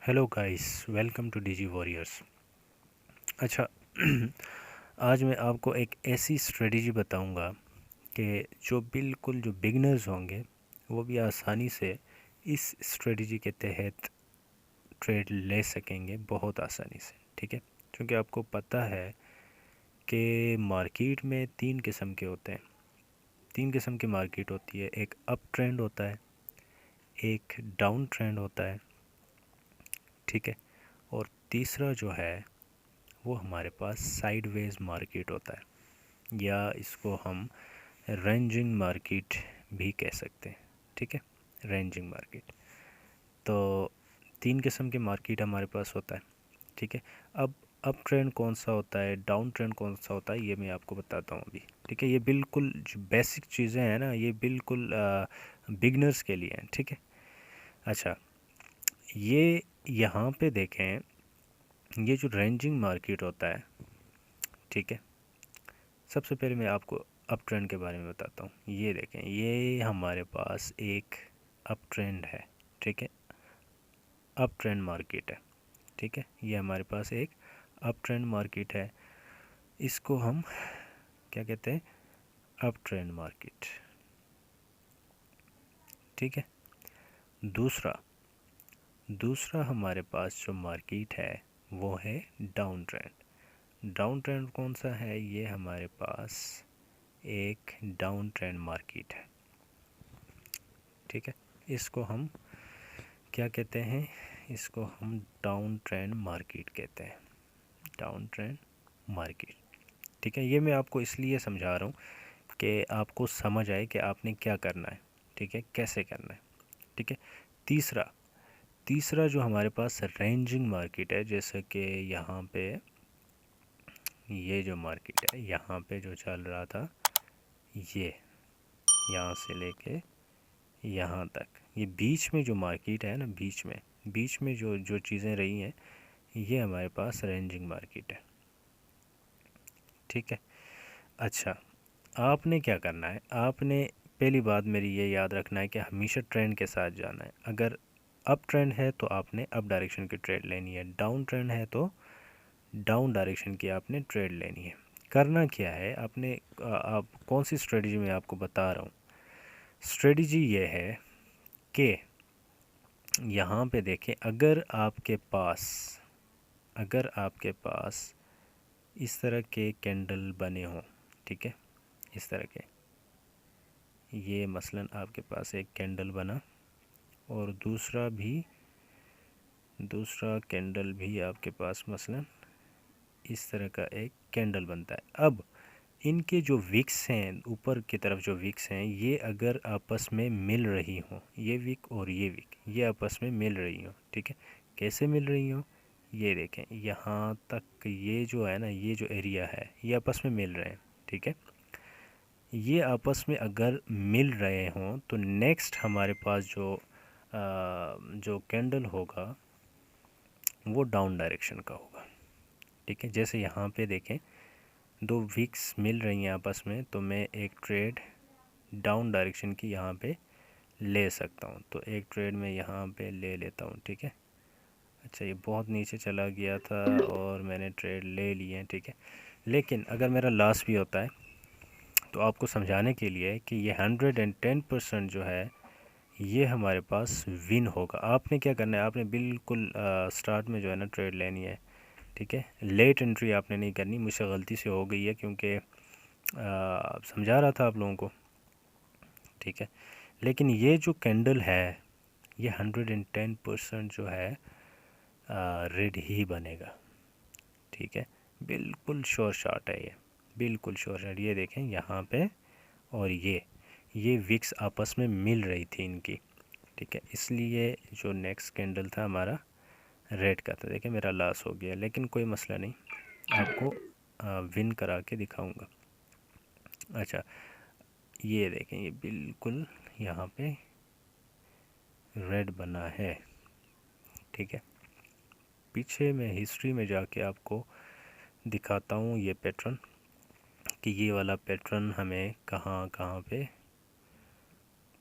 Hello guys, welcome to DG warriors. अच्छा आज मैं आपको एक ऐसी स्ट्रेटजी बताऊंगा कि जो बिगनर्स होंगे वो भी आसानी से इस स्ट्रेटजी के तहत ट्रेड ले सकेंगे, बहुत आसानी से। ठीक है, क्योंकि आपको पता है कि मार्केट में तीन किस्म के होते हैं। तीन किस्म की मार्केट होती है। एक अप ट्रेंड होता है, एक डाउन ट्रेंड होता है, ठीक है, और तीसरा जो है वो हमारे पास साइडवेज मार्केट होता है, या इसको हम रेंजिंग मार्केट भी कह सकते हैं। ठीक है, रेंजिंग मार्केट। तो तीन किस्म के मार्केट हमारे पास होता है। ठीक है, अब अप ट्रेंड कौन सा होता है, डाउन ट्रेंड कौन सा होता है, ये मैं आपको बताता हूँ अभी। ठीक है, ये बिल्कुल जो बेसिक चीज़ें हैं ना, ये बिल्कुल बिगनर्स के लिए हैं। ठीक है, अच्छा, ये यहाँ पे देखें, ये जो रेंजिंग मार्केट होता है, ठीक है, सबसे पहले मैं आपको अप ट्रेंड के बारे में बताता हूँ। ये देखें, ये हमारे पास एक अप ट्रेंड है। ठीक है, अप ट्रेंड मार्केट है। ठीक है, ये हमारे पास एक अप ट्रेंड मार्केट है। इसको हम क्या कहते हैं, अप ट्रेंड मार्केट। ठीक है, दूसरा दूसरा हमारे पास जो मार्केट है वो है डाउन ट्रेंड। डाउन ट्रेंड कौन सा है, ये हमारे पास एक डाउन ट्रेंड मार्केट है। ठीक है, इसको हम क्या कहते हैं, इसको हम डाउन ट्रेंड मार्केट कहते हैं, डाउन ट्रेंड मार्केट। ठीक है, ये मैं आपको इसलिए समझा रहा हूँ कि आपको समझ आए कि आपने क्या करना है। ठीक है, कैसे करना है। ठीक है, तीसरा तीसरा जो हमारे पास रेंजिंग मार्केट है, जैसे कि यहाँ पे ये जो मार्केट है, यहाँ पे जो चल रहा था, ये यहाँ से लेके यहाँ तक, ये बीच में जो मार्केट है ना, बीच में जो जो चीज़ें रही हैं, ये हमारे पास रेंजिंग मार्केट है। ठीक है, अच्छा, आपने क्या करना है, आपने पहली बात मेरी ये याद रखना है कि हमेशा ट्रेंड के साथ जाना है। अगर अप ट्रेंड है तो आपने अप डायरेक्शन की ट्रेड लेनी है, डाउन ट्रेंड है तो डाउन डायरेक्शन की आपने ट्रेड लेनी है। करना क्या है आपने, आप कौन सी स्ट्रेटजी मैं आपको बता रहा हूँ। स्ट्रेटजी ये है कि यहाँ पे देखें, अगर आपके पास इस तरह के कैंडल बने हों, ठीक है, इस तरह के, ये मसलन आपके पास एक कैंडल बना और दूसरा कैंडल भी आपके पास मसलन इस तरह का एक कैंडल बनता है। अब इनके जो विक्स हैं, ऊपर की तरफ जो विक्स हैं, ये अगर आपस में मिल रही हों, ये विक और ये विक ये आपस में मिल रही हों, ठीक है, कैसे मिल रही हों, ये देखें, यहाँ तक ये जो है ना, ये जो एरिया है, ये आपस में मिल रहे हैं। ठीक है, ये आपस में अगर मिल रहे हों तो नेक्स्ट हमारे पास जो कैंडल होगा वो डाउन डायरेक्शन का होगा। ठीक है, जैसे यहाँ पे देखें, दो विक्स मिल रही हैं आपस में, तो मैं एक ट्रेड डाउन डायरेक्शन की यहाँ पे ले सकता हूँ। तो एक ट्रेड में यहाँ पे ले लेता हूँ। ठीक है, अच्छा, ये बहुत नीचे चला गया था और मैंने ट्रेड ले ली है। ठीक है, लेकिन अगर मेरा लॉस भी होता है तो आपको समझाने के लिए कि ये 110% जो है ये हमारे पास विन होगा। आपने क्या करना है, आपने बिल्कुल स्टार्ट में जो है ना ट्रेड लेनी है। ठीक है, लेट एंट्री आपने नहीं करनी, मुझसे गलती से हो गई है क्योंकि समझा रहा था आप लोगों को। ठीक है, लेकिन ये जो कैंडल है ये 110% जो है रेड ही बनेगा। ठीक है, बिल्कुल श्योर शॉट है ये, बिल्कुल श्योर शॉट। ये देखें यहाँ पे, और ये विक्स आपस में मिल रही थी इनकी। ठीक है, इसलिए जो नेक्स्ट कैंडल था हमारा रेड का था। देखिए मेरा लॉस हो गया, लेकिन कोई मसला नहीं, आपको विन करा के दिखाऊंगा। अच्छा, ये देखें, ये बिल्कुल यहाँ पे रेड बना है। ठीक है, पीछे मैं हिस्ट्री में जाके आपको दिखाता हूँ ये पैटर्न, कि ये वाला पैटर्न हमें कहाँ कहाँ पे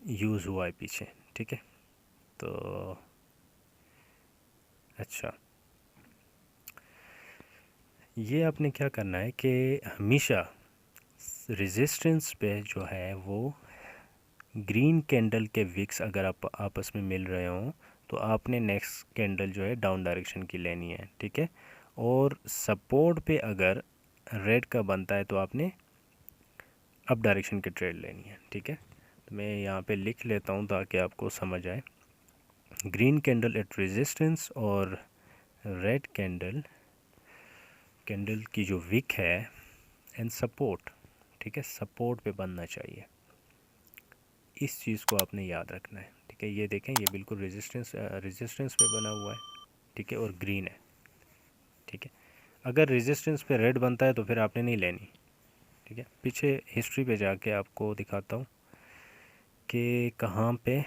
यूज़ हुआ है पीछे। ठीक है, तो अच्छा, ये आपने क्या करना है कि हमेशा रेजिस्टेंस पे जो है वो ग्रीन कैंडल के विक्स अगर आप आपस में मिल रहे हों तो आपने नेक्स्ट कैंडल जो है डाउन डायरेक्शन की लेनी है, ठीक है। और सपोर्ट पे अगर रेड का बनता है तो आपने अप डायरेक्शन की ट्रेड लेनी है, ठीक है। तो मैं यहाँ पे लिख लेता हूँ ताकि आपको समझ आए। ग्रीन कैंडल एट रेजिस्टेंस और रेड कैंडल की जो विक है एंड सपोर्ट, ठीक है, सपोर्ट पे बनना चाहिए। इस चीज़ को आपने याद रखना है, ठीक है। ये देखें, ये बिल्कुल रेजिस्टेंस पे बना हुआ है, ठीक है, और ग्रीन है, ठीक है। अगर रेजिस्टेंस पे रेड बनता है तो फिर आपने नहीं लेनी, ठीक है। पीछे हिस्ट्री पे जाके आपको दिखाता हूँ कि कहाँ पे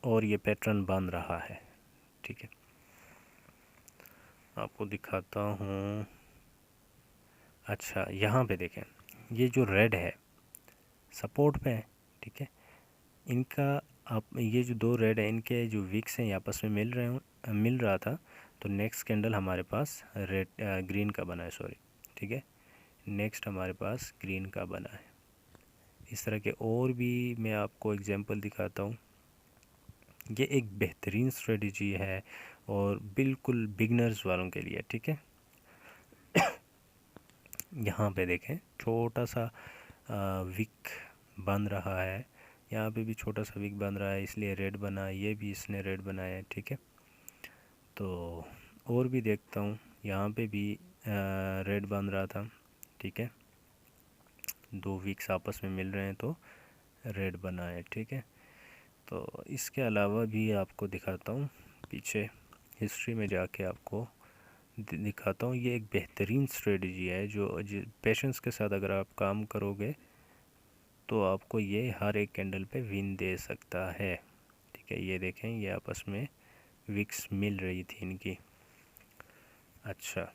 और ये पैटर्न बन रहा है, ठीक है। आपको दिखाता हूँ। अच्छा, यहाँ पे देखें, ये जो रेड है सपोर्ट पे है, ठीक है। इनका आप ये जो दो रेड है इनके जो विक्स हैं आपस में मिल रहा था, तो नेक्स्ट कैंडल हमारे पास रेड ग्रीन का बना है, सॉरी, ठीक है। नेक्स्ट हमारे पास ग्रीन का बना है। इस तरह के और भी मैं आपको एग्जांपल दिखाता हूँ। ये एक बेहतरीन स्ट्रेटजी है और बिल्कुल बिगनर्स वालों के लिए, ठीक है। यहाँ पे देखें, छोटा सा विक बन रहा है, यहाँ पे भी छोटा सा विक बन रहा है, इसलिए रेड बना, ये भी इसने रेड बनाया है, ठीक है। तो और भी देखता हूँ, यहाँ पे भी रेड बन रहा था, ठीक है। दो विक्स आपस में मिल रहे हैं तो रेड बना है, ठीक है। तो इसके अलावा भी आपको दिखाता हूँ, पीछे हिस्ट्री में जाके आपको दिखाता हूँ। ये एक बेहतरीन स्ट्रेटजी है जो पेशेंस के साथ अगर आप काम करोगे तो आपको ये हर एक कैंडल पे विन दे सकता है, ठीक है। ये देखें, ये आपस में विक्स मिल रही थी इनकी। अच्छा,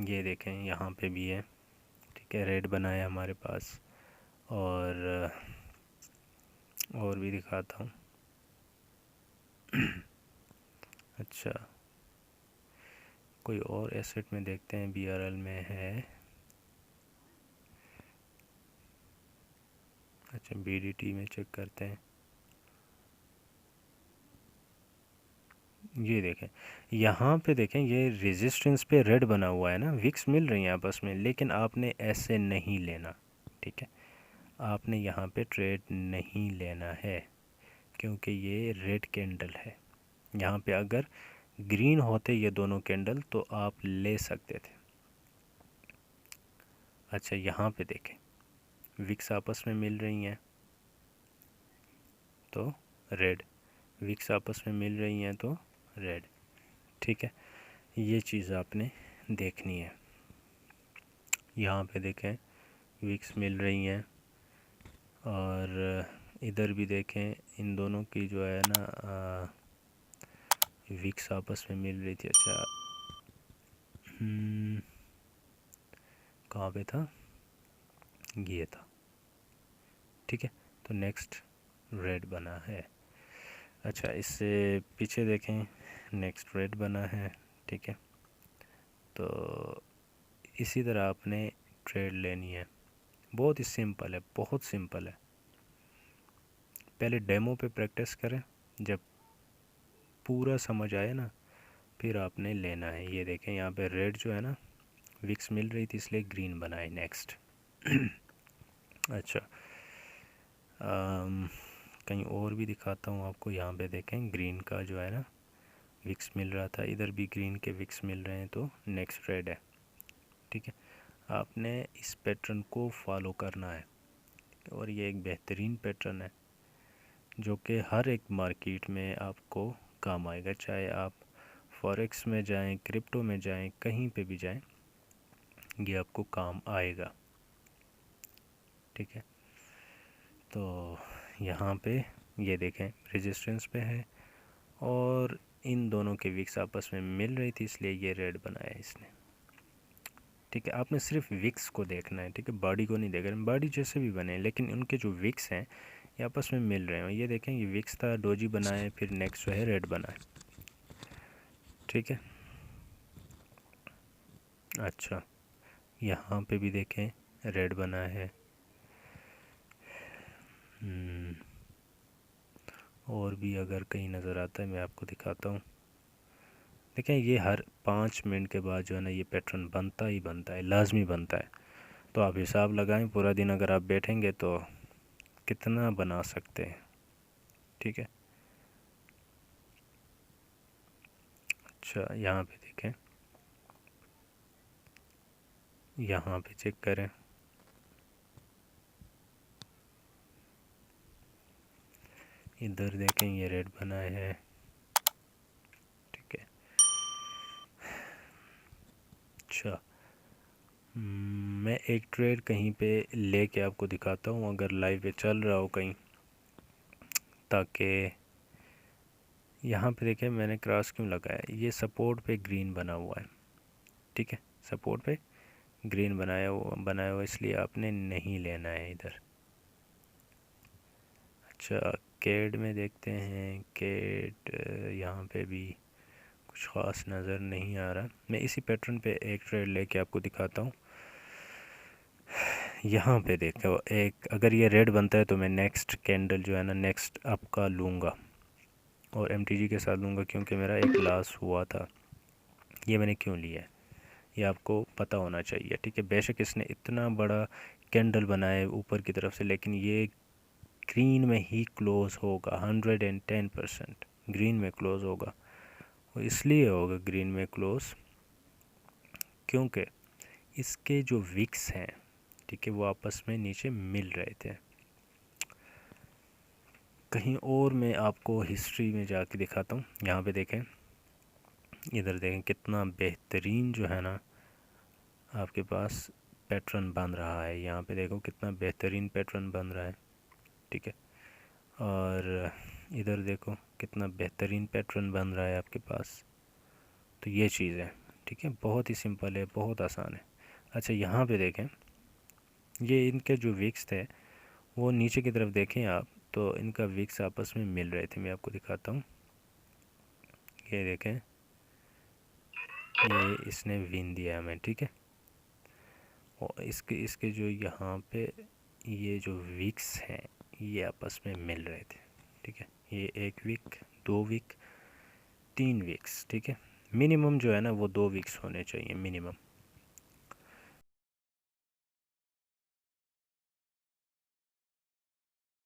ये देखें, यहाँ पे भी है, ठीक है, रेड बना है हमारे पास। और भी दिखाता हूँ। अच्छा, कोई और एसेट में देखते हैं, बीआरएल में है। अच्छा, बीडीटी में चेक करते हैं। ये देखें, यहाँ पे देखें, ये रेजिस्टेंस पे रेड बना हुआ है ना, विक्स मिल रही हैं आपस में, लेकिन आपने ऐसे नहीं लेना, ठीक है। आपने यहाँ पे ट्रेड नहीं लेना है क्योंकि ये रेड कैंडल है। यहाँ पे अगर ग्रीन होते ये दोनों कैंडल तो आप ले सकते थे। अच्छा, यहाँ पे देखें, विक्स आपस में मिल रही हैं तो रेड, विक्स आपस में मिल रही हैं तो रेड, ठीक है। ये चीज़ आपने देखनी है। यहाँ पे देखें, विक्स मिल रही हैं और इधर भी देखें, इन दोनों की जो है ना विक्स आपस में मिल रही थी। अच्छा, कहाँ पे था, ये था, ठीक है। तो नेक्स्ट रेड बना है। अच्छा, इससे पीछे देखें, नेक्स्ट रेड बना है, ठीक है। तो इसी तरह आपने ट्रेड लेनी है। बहुत ही सिंपल है, बहुत सिंपल है। पहले डेमो पे प्रैक्टिस करें, जब पूरा समझ आए ना फिर आपने लेना है। ये देखें, यहाँ पे रेड जो है ना विक्स मिल रही थी इसलिए ग्रीन बनाए नेक्स्ट। अच्छा, कहीं और भी दिखाता हूँ आपको। यहाँ पे देखें, ग्रीन का जो है ना विक्स मिल रहा था, इधर भी ग्रीन के विक्स मिल रहे हैं तो नेक्स्ट रेड है, ठीक है। आपने इस पैटर्न को फॉलो करना है और ये एक बेहतरीन पैटर्न है जो कि हर एक मार्केट में आपको काम आएगा। चाहे आप फॉरेक्स में जाएं, क्रिप्टो में जाएं, कहीं पे भी जाएं, ये आपको काम आएगा, ठीक है। तो यहाँ पे ये देखें, रेजिस्टेंस पे है और इन दोनों के विक्स आपस में मिल रही थी इसलिए ये रेड बनाया इसने, ठीक है। आपने सिर्फ विक्स को देखना है, ठीक है, बॉडी को नहीं देखना। बॉडी जैसे भी बने लेकिन उनके जो विक्स हैं ये आपस में मिल रहे हैं। ये देखें, ये विक्स था, डोजी बनाए, फिर नेक्स्ट जो है रेड बनाए, ठीक है। अच्छा, यहाँ पे भी देखें रेड बना है। और भी अगर कहीं नज़र आता है मैं आपको दिखाता हूँ। देखें ये हर 5 मिनट के बाद जो है ना ये पैटर्न बनता ही बनता है, लाजमी बनता है। तो आप हिसाब लगाएं, पूरा दिन अगर आप बैठेंगे तो कितना बना सकते हैं। ठीक है। अच्छा, यहाँ पे देखें, यहाँ पे चेक करें, इधर देखें ये रेड बना है। ठीक है। अच्छा, मैं एक ट्रेड कहीं पे लेके आपको दिखाता हूँ अगर लाइव पे चल रहा हो कहीं, ताकि यहाँ पे देखें मैंने क्रॉस क्यों लगाया, ये सपोर्ट पे ग्रीन बना हुआ है। ठीक है, सपोर्ट पे ग्रीन बनाया हुआ इसलिए आपने नहीं लेना है इधर। अच्छा, कैड में देखते हैं, कैड यहाँ पे भी कुछ ख़ास नज़र नहीं आ रहा। मैं इसी पैटर्न पे एक ट्रेड लेके आपको दिखाता हूँ। यहाँ पे देखो, एक अगर ये रेड बनता है तो मैं नेक्स्ट कैंडल जो है ना नेक्स्ट अप का लूँगा और एमटीजी के साथ लूँगा, क्योंकि मेरा एक लॉस हुआ था। ये मैंने क्यों लिया है ये आपको पता होना चाहिए। ठीक है, बेशक इसने इतना बड़ा कैंडल बनाया है ऊपर की तरफ से, लेकिन ये ग्रीन में ही क्लोज़ होगा। 110% ग्रीन में क्लोज़ होगा। वो इसलिए होगा ग्रीन में क्लोज़ क्योंकि इसके जो विक्स हैं, ठीक है, वो आपस में नीचे मिल रहे थे। कहीं और मैं आपको हिस्ट्री में जाके दिखाता हूँ। यहाँ पे देखें, इधर देखें कितना बेहतरीन जो है ना आपके पास पैटर्न बन रहा है। यहाँ पे देखो कितना बेहतरीन पैटर्न बन रहा है। ठीक है, और इधर देखो कितना बेहतरीन पैटर्न बन रहा है आपके पास। तो ये चीज़ है। ठीक है, बहुत ही सिंपल है, बहुत आसान है। अच्छा, यहाँ पे देखें, ये इनके जो विक्स थे वो नीचे की तरफ देखें आप, तो इनका विक्स आपस में मिल रहे थे। मैं आपको दिखाता हूँ, ये देखें, ये इसने विन दिया हमें। ठीक है, और इसके इसके जो यहाँ पे ये जो विक्स हैं ये आपस में मिल रहे थे। ठीक है, ये 1 वीक, 2 वीक, 3 वीक्स। ठीक है, मिनिमम जो है ना वो 2 वीक्स होने चाहिए मिनिमम।